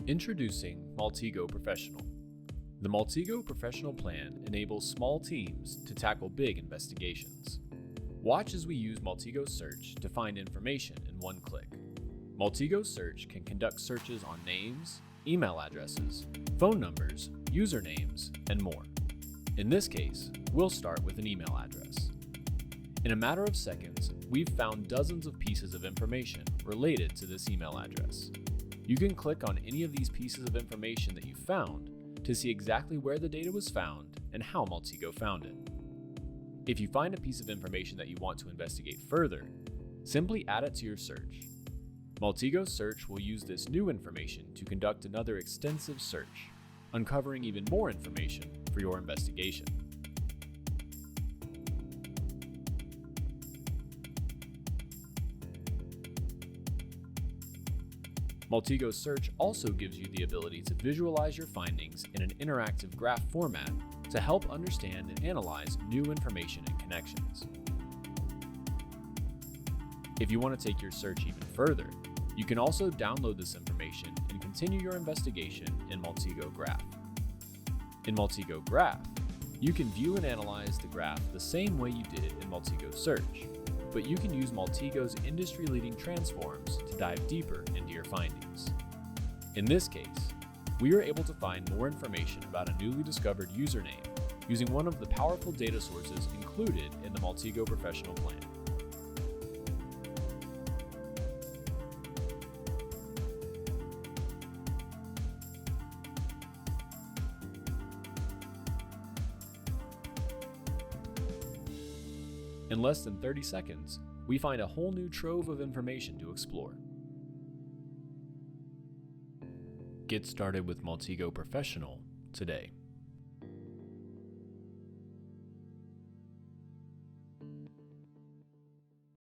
Introducing Maltego Professional. The Maltego Professional plan enables small teams to tackle big investigations. Watch as we use Maltego Search to find information in one click. Maltego Search can conduct searches on names, email addresses, phone numbers, usernames, and more. In this case, we'll start with an email address. In a matter of seconds, we've found dozens of pieces of information related to this email address. You can click on any of these pieces of information that you found to see exactly where the data was found and how Maltego found it. If you find a piece of information that you want to investigate further, simply add it to your search. Maltego Search will use this new information to conduct another extensive search, uncovering even more information for your investigation. Maltego Search also gives you the ability to visualize your findings in an interactive graph format to help understand and analyze new information and connections. If you want to take your search even further, you can also download this information and continue your investigation in Maltego Graph. In Maltego Graph, you can view and analyze the graph the same way you did in Maltego Search, but you can use Maltego's industry-leading transforms to dive deeper into your findings. In this case, we are able to find more information about a newly discovered username using one of the powerful data sources included in the Maltego Professional plan. In less than 30 seconds, we find a whole new trove of information to explore. Get started with Maltego Professional today.